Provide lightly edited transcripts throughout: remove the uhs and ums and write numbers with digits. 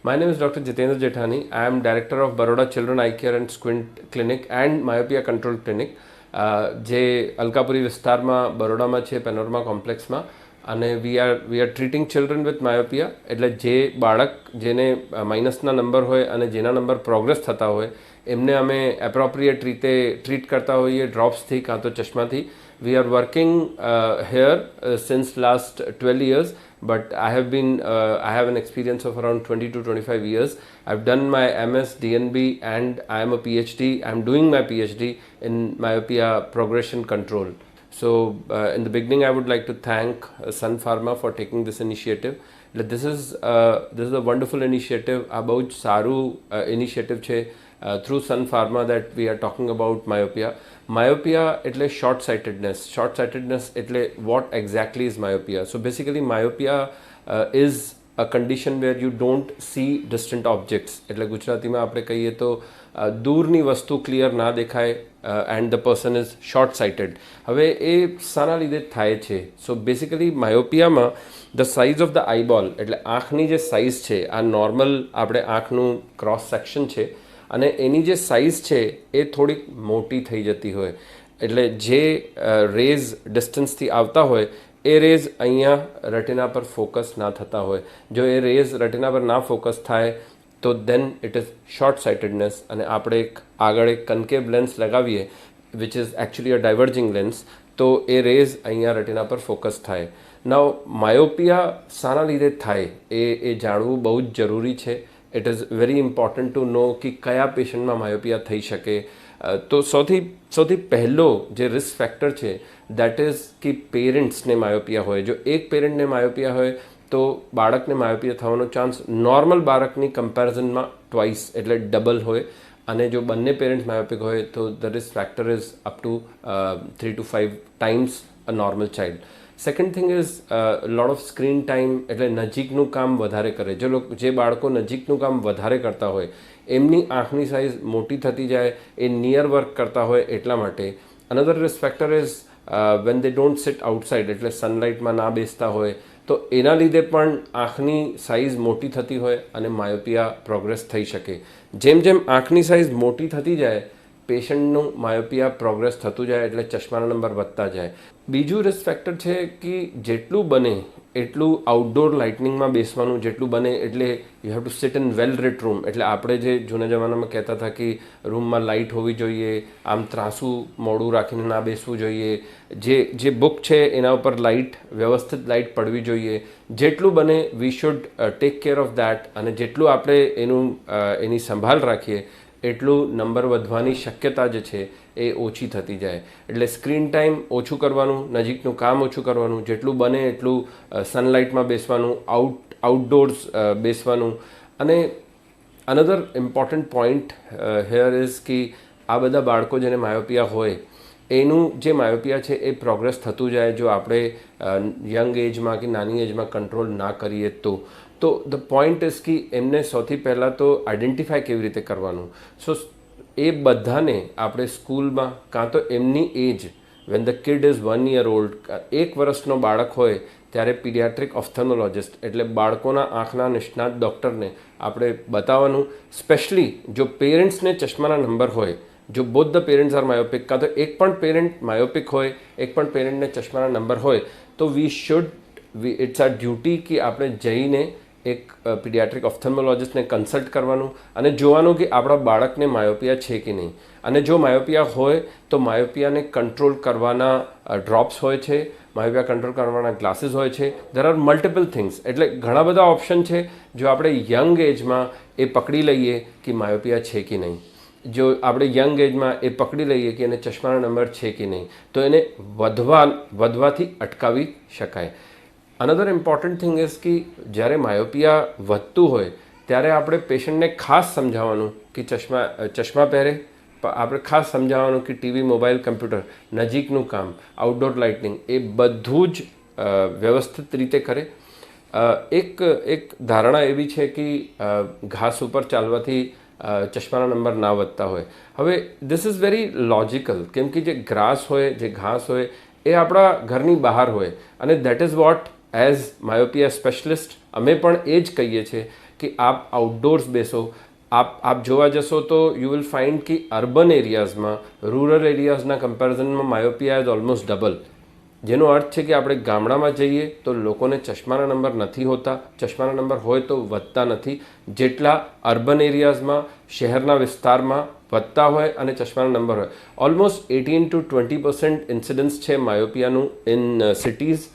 My name is Dr. Jitendra Jethani. I am Director of Baroda Children Eye Care and Squint Clinic and Myopia Control Clinic, જે અલકાપુરી વિસ્તારમાં બરોડામાં છે, panorama કોમ્પ્લેક્સમાં. અને we are treating children with માયોપિયા, એટલે જે બાળક જેને માઇનસના number હોય અને જેના નંબર પ્રોગ્રેસ થતા હોય એમને અમે એપ્રોપ્રિએટ રીતે ટ્રીટ કરતા હોઈએ, ડ્રોપ્સથી કાં તો ચશ્માથી. We are working here since last 12 years, but I have an experience of around 20 to 25 years. I've done my MS, DNB, and I am a PhD. I'm doing my PhD in myopia progression control. So in the beginning, I would like to thank Sun Pharma for taking this initiative. This is a wonderful initiative. આ બહુ જ સારું initiative છે through Sun Pharma that we are talking about myopia. Myopia એટલે short sightedness. Short sightedness એટલે what exactly is myopia? So basically myopia is a condition where you don't see distant objects. એટલે ગુજરાતીમાં આપણે કહીએ તો દૂરની વસ્તુ ક્લિયર ના દેખાય and the person is short sighted. હવે એ શાના લીધે થાય છે? સો બેસિકલી માયોપિયામાં the size of the eyeball એટલે આંખની જે સાઇઝ છે, આ નોર્મલ આપણે આંખનું ક્રોસ સેક્શન છે અને એની જે સાઇઝ છે એ થોડીક મોટી થઈ જતી હોય. એટલે જે રેઝ ડિસ્ટન્સથી આવતા હોય એ રેઝ અહીંયા રેટિના પર ફોકસ ના થતા હોય. જો એ રેઝ રેટિના પર ના ફોકસ થાય તો દેન ઇટ ઇઝ શોર્ટ સાઇટેડનેસ, અને આપણે આગળ એક કન્કેવ લેન્સ લગાવીએ which is actually a diverging lens, તો એ રેઝ અહીંયા રેટિના પર ફોકસ થાય. નાઉ માયોપિયા શાના લીધે થાય એ જાણવું બહુ જ જરૂરી છે. It is very important to know કે કયા પેશન્ટમાં માયોપિયા થઈ શકે. તો સૌથી પહેલો જે રિસ્ક ફેક્ટર છે દેટ ઇઝ કે પેરેન્ટ્સને માયોપિયા હોય. જો એક પેરેન્ટને માયોપિયા હોય તો બાળકને માયોપિયા થવાનો ચાન્સ નોર્મલ બાળકની કમ્પેરિઝનમાં ટ્વાઇસ એટલે ડબલ હોય. અને જો બંને પેરેન્ટ્સ માયોપિક હોય તો the risk factor is up to 3 to 5 times a normal child. Second thing is lot of screen time, એટલે નજીકનું કામ વધારે કરે. જે બાળકો નજીકનું કામ વધારે કરતા હોય એમની આંખની સાઇઝ મોટી થતી જાય, એ નિયર વર્ક કરતા હોય એટલા માટે. Another risk factor is when they don't sit outside, એટલે સનલાઇટમાં ના બેસતા હોય તો એના લીધે પણ આંખની સાઇઝ મોટી થતી હોય અને માયોપિયા પ્રોગ્રેસ થઈ શકે. જેમ જેમ આંખની સાઇઝ મોટી થતી જાય પેશન્ટનું માયોપિયા પ્રોગ્રેસ થતું જાય, એટલે ચશ્માના નંબર વધતા જાય. બીજું રિસ્ક ફેક્ટર છે કે જેટલું બને એટલું આઉટડોર લાઇટનિંગમાં બેસવાનું, જેટલું બને એટલે you have to sit in well lit room. એટલે આપણે જે જૂના જમાનામાં કહેતા હતા કે રૂમમાં લાઇટ હોવી જોઈએ, આમ ત્રાસું મોડું રાખીને ના બેસવું જોઈએ, જે બુક છે એના ઉપર લાઇટ વ્યવસ્થિત લાઇટ પડવી જોઈએ. જેટલું બને we should take care of that, અને જેટલું આપણે એની સંભાળ રાખીએ એટલું નંબર વધવાની શક્યતા જે છે એ ઓછી થતી જાય. એટલે સ્ક્રીન ટાઈમ ઓછું કરવાનું, નજીકનું કામ ઓછું કરવાનું, જેટલું બને એટલું સનલાઇટમાં બેસવાનું, આઉટડોર્સ બેસવાનું. અને another important point here is કે આ બધા બાળકો જેને માયોપિયા હોય એનું જે માયોપિયા છે એ પ્રોગ્રેસ થતું જાય જો આપણે યંગ એજમાં કે નાની એજમાં કંટ્રોલ ના કરીએ તો ધ પોઈન્ટ ઇઝ કે એમને સૌથી પહેલાં તો આઈડેન્ટિફાય કેવી રીતે કરવાનું. સો એ બધાને આપણે સ્કૂલમાં કાં તો એમની age when the kid is 1 year old, 1 વર્ષનો બાળક હોય ત્યારે પીડિયાટ્રિક ઓફથેલ્મોલોજિસ્ટ એટલે બાળકોના આંખના નિષ્ણાત ડૉક્ટરને આપણે બતાવવાનું. સ્પેશલી જો પેરેન્ટ્સને ચશ્માના નંબર હોય, જો both the parents are myopic, કાં તો એક પણ પેરેન્ટ માયોપિક હોય, એક પણ પેરેન્ટને ચશ્માના નંબર હોય, તો ઇટ્સ આર ડ્યુટી કે આપણે જઈને એક પીડિયાટ્રિક ઓફથેલ્મોલોજિસ્ટને કન્સલ્ટ કરવાનું અને જોવાનું કે આપણા બાળકને માયોપિયા છે કે નહીં. અને જો માયોપિયા હોય તો માયોપિયાને કંટ્રોલ કરવાના ડ્રોપ્સ હોય છે, માયોપિયા કંટ્રોલ કરવાના ગ્લાસીસ હોય છે. ધેર આર મલ્ટિપલ થિંગ્સ, એટલે ઘણા બધા ઓપ્શન છે. જો આપણે યંગ એજમાં એ પકડી લઈએ કે માયોપિયા છે કે નહીં, જો આપણે યંગ એજમાં એ પકડી લઈએ કે એને ચશ્માના નંબર છે કે નહીં, તો એને વધવાથી અટકાવી શકાય. અનધર ઇમ્પોર્ટન્ટ થિંગ ઇઝ કે જ્યારે માયોપિયા વધતું હોય ત્યારે આપણે પેશન્ટને ખાસ સમજાવવાનું કે ચશ્મા પહેરે, આપણે ખાસ સમજાવવાનું કે ટીવી, મોબાઈલ, કમ્પ્યુટર, નજીકનું કામ, આઉટડોર લાઇટનિંગ એ બધું જ વ્યવસ્થિત રીતે કરે. એક ધારણા એવી છે કે ઘાસ ઉપર ચાલવાથી ચશ્માના નંબર ના વધતા હોય. હવે ધીસ ઇઝ વેરી લોજિકલ, કેમ કે જે ગ્રાસ હોય, જે ઘાસ હોય એ આપણા ઘરની બહાર હોય, અને that is what as માયોપિયા specialist અમે પણ એ જ કહીએ છીએ કે આપ આઉટડોર્સ બેસો. આપ જોવા જશો તો યુ વિલ ફાઇન્ડ કે અર્બન એરિયાઝમાં રૂરલ એરિયાઝના કમ્પેરિઝનમાં માયોપિયા ઇઝ ઓલમોસ્ટ ડબલ. જેનો અર્થ છે કે આપણે ગામડામાં જઈએ તો લોકોને ચશ્માના નંબર નથી હોતા, ચશ્માના નંબર હોય તો વધતા નથી, જેટલા અર્બન એરિયાઝમાં શહેરના વિસ્તારમાં વધતા હોય અને ચશ્માના નંબર હોય. ઓલમોસ્ટ 18 to 20% ઇન્સિડન્સ છે માયોપિયાનું ઇન સિટીઝ,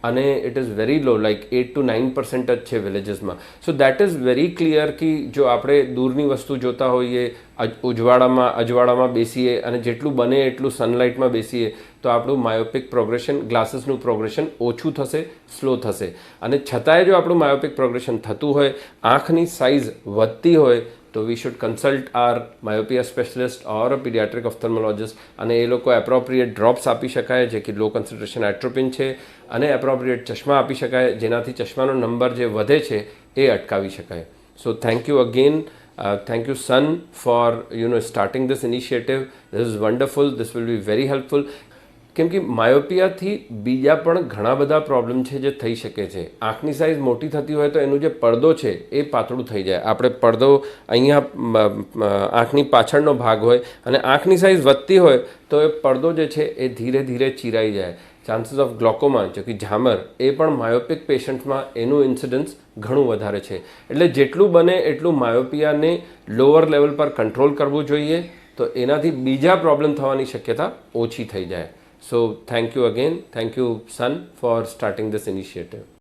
અને it is very low, like 8 to 9% જ છે વિલેજીસમાં. So that is very clear કે જો આપણે દૂરની વસ્તુ જોતા હોઈએ, અજવાળામાં બેસીએ અને જેટલું બને એટલું સનલાઇટમાં બેસીએ તો આપણું માયોપિક પ્રોગ્રેશન, ગ્લાસીસનું પ્રોગ્રેશન ઓછું થશે, સ્લો થશે. અને છતાંય જો આપણું માયોપિક પ્રોગ્રેશન થતું હોય, આંખની સાઇઝ વધતી હોય, તો we should consult our myopia specialist or a paediatric ophthalmologist, અને એ લોકો એપ્રોપ્રિએટ ડ્રોપ્સ આપી શકાય જે કે લો કન્સન્ટ્રેશન એટ્રોપિન છે, અને એપ્રોપ્રિએટ ચશ્મા આપી શકાય જેનાથી ચશ્માનો નંબર જે વધે છે એ અટકાવી શકાય. So thank you again. Thank you, Sun, for starting this initiative. This is wonderful. This will be very helpful. કેમ કે માયોપિયાથી બીજા પણ ઘણા બધા પ્રોબ્લેમ છે જે થઈ શકે છે. આંખની સાઇઝ મોટી થતી હોય તો એનું જે પડદો છે એ પાતળું થઈ જાય. આપણે પડદો અહીંયા આંખની પાછળનો ભાગ હોય અને આંખની સાઇઝ વધતી હોય તો એ પડદો જે છે એ ધીરે ધીરે ચીરાઈ જાય. ચાન્સીસ ઓફ ગ્લોકોમા, જો કે ઝામર, એ પણ માયોપિક પેશન્ટમાં એનું ઇન્સિડન્સ ઘણું વધારે છે. એટલે જેટલું બને એટલું માયોપિયાને લોઅર લેવલ પર કંટ્રોલ કરવું જોઈએ, તો એનાથી બીજા પ્રોબ્લેમ થવાની શક્યતા ઓછી થઈ જાય. So thank you again. Thank you, Sun, for starting this initiative.